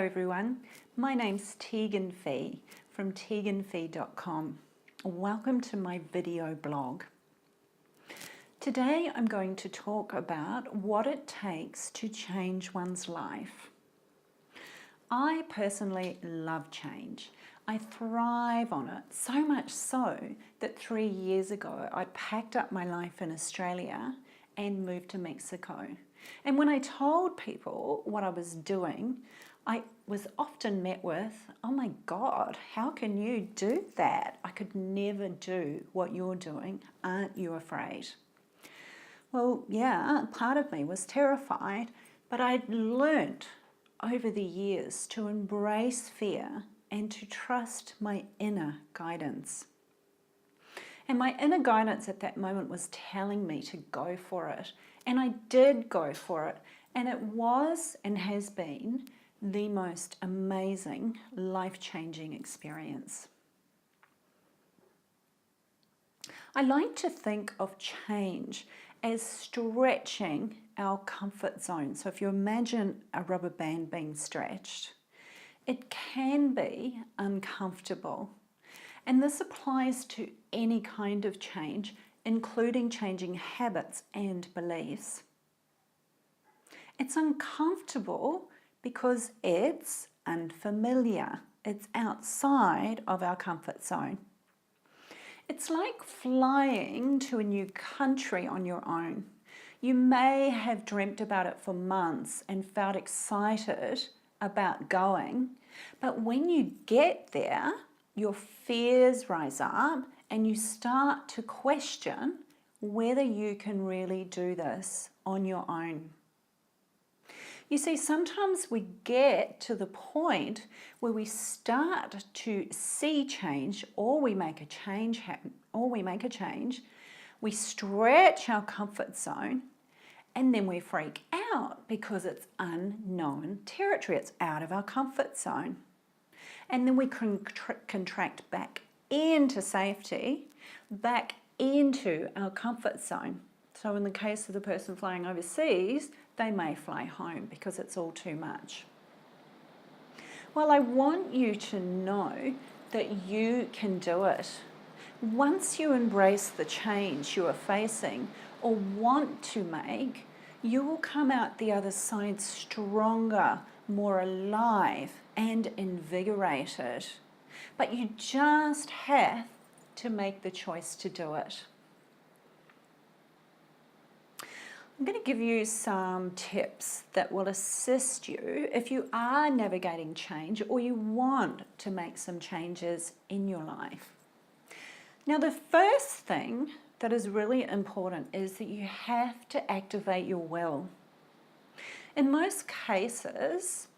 Hello everyone, my name's Teagan from teaganfee.com. Welcome to my video blog. Today I'm going to talk about what it takes to change one's life. I personally love change. I thrive on it, so much so that 3 years ago I packed up my life in Australia and moved to Mexico. And when I told people what I was doing, I was often met with, "Oh my God, how can you do that? I could never do what you're doing. Aren't you afraid?" Well, yeah, part of me was terrified, but I'd learnt over the years to embrace fear and to trust my inner guidance. And my inner guidance at that moment was telling me to go for it. And I did go for it. And it was and has been the most amazing, life-changing experience. I like to think of change as stretching our comfort zone. So if you imagine a rubber band being stretched, it can be uncomfortable. And this applies to any kind of change, including changing habits and beliefs. It's uncomfortable because it's unfamiliar. It's outside of our comfort zone. It's like flying to a new country on your own. You may have dreamt about it for months and felt excited about going, but when you get there, your fears rise up and you start to question whether you can really do this on your own. You see, sometimes we get to the point where we start to see change, or we make a change happen, we stretch our comfort zone, and then we freak out because it's unknown territory. It's out of our comfort zone. And then we contract back into safety, back into our comfort zone. So in the case of the person flying overseas, they may fly home because it's all too much. Well, I want you to know that you can do it. Once you embrace the change you are facing or want to make, you will come out the other side stronger, more alive and invigorated. But you just have to make the choice to do it. I'm going to give you some tips that will assist you if you are navigating change or you want to make some changes in your life. Now, the first thing that is really important is that you have to activate your will. In most cases,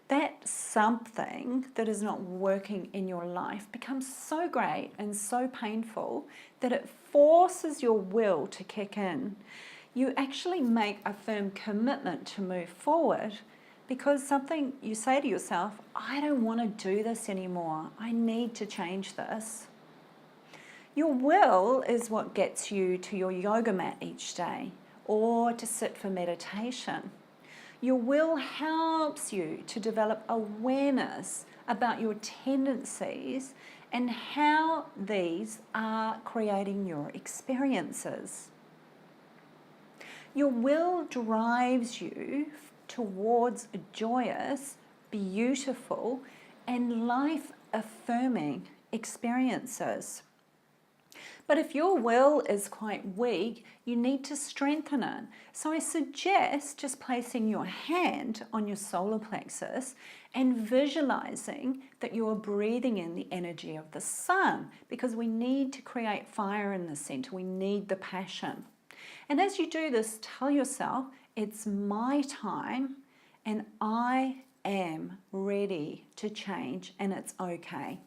that something that is not working in your life becomes so great and so painful that it forces your will to kick in. You actually make a firm commitment to move forward because something you say to yourself, "I don't want to do this anymore. I need to change this." Your will is what gets you to your yoga mat each day or to sit for meditation. Your will helps you to develop awareness about your tendencies and how these are creating your experiences. Your will drives you towards joyous, beautiful, and life-affirming experiences. But if your will is quite weak, you need to strengthen it. So I suggest just placing your hand on your solar plexus and visualizing that you are breathing in the energy of the sun, because we need to create fire in the center. We need the passion. And as you do this, tell yourself, "It's my time and I am ready to change and it's okay."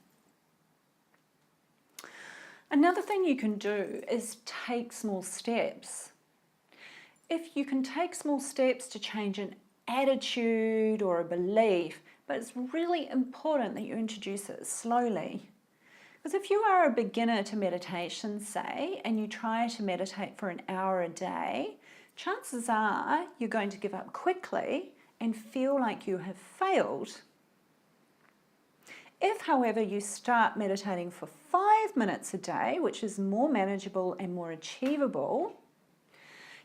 Another thing you can do is take small steps. If you can take small steps to change an attitude or a belief, but it's really important that you introduce it slowly. Because if you are a beginner to meditation, say, and you try to meditate for an hour a day, chances are you're going to give up quickly and feel like you have failed. If, however, you start meditating for 5 minutes a day, which is more manageable and more achievable,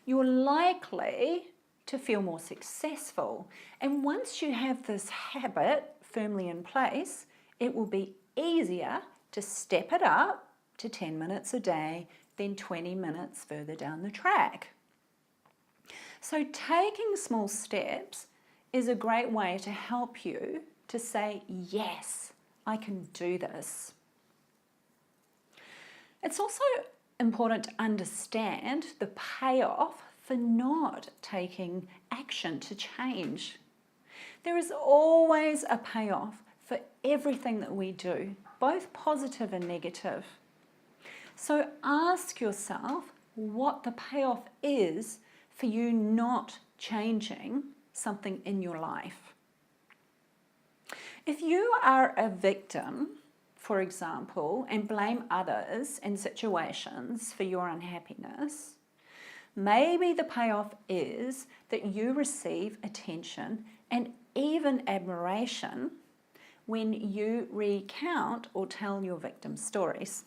you're likely to feel more successful. And once you have this habit firmly in place, it will be easier to step it up to 10 minutes a day than 20 minutes further down the track. So taking small steps is a great way to help you to say, yes, I can do this. It's also important to understand the payoff for not taking action to change. There is always a payoff for everything that we do, both positive and negative. So ask yourself what the payoff is for you not changing something in your life. If you are a victim, for example, and blame others and situations for your unhappiness, maybe the payoff is that you receive attention and even admiration when you recount or tell your victim stories.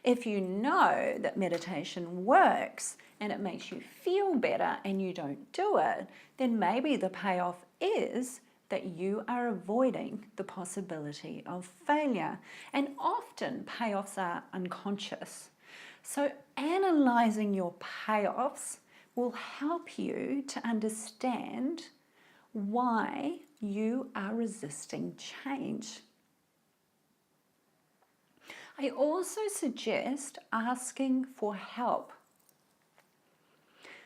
If you know that meditation works and it makes you feel better and you don't do it, then maybe the payoff is that you are avoiding the possibility of failure. And often payoffs are unconscious. So analysing your payoffs will help you to understand why you are resisting change. I also suggest asking for help.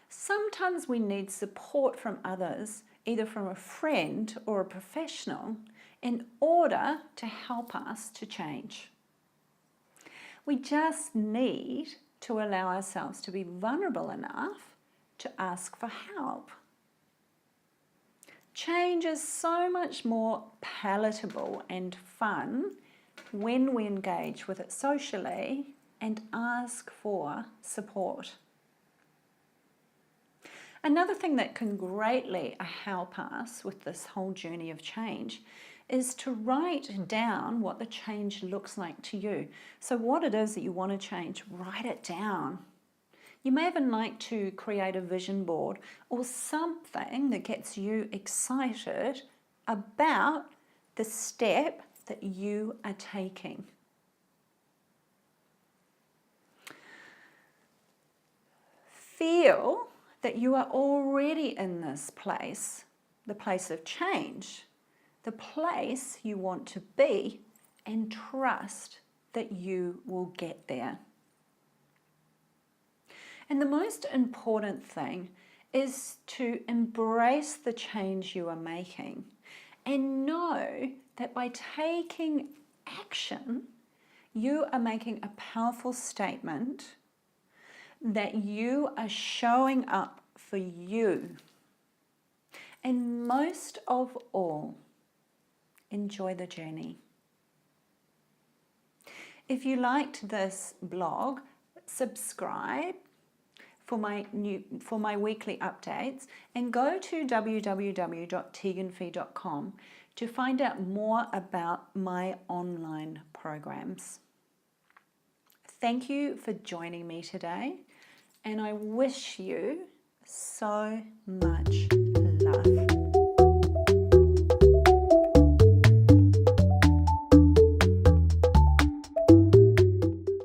Sometimes we need support from others, either from a friend or a professional, in order to help us to change. We just need to allow ourselves to be vulnerable enough to ask for help. Change is so much more palatable and fun when we engage with it socially and ask for support. Another thing that can greatly help us with this whole journey of change is to write down what the change looks like to you. So what it is that you want to change, write it down. You may even like to create a vision board or something that gets you excited about the step that you are taking. Feel that you are already in this place, the place of change, the place you want to be, and trust that you will get there. And the most important thing is to embrace the change you are making and know that by taking action, you are making a powerful statement that you are showing up for you. And most of all, enjoy the journey. If you liked this blog, subscribe for my weekly updates and go to www.teaganfee.com to find out more about my online programs. Thank you for joining me today, and I wish you so much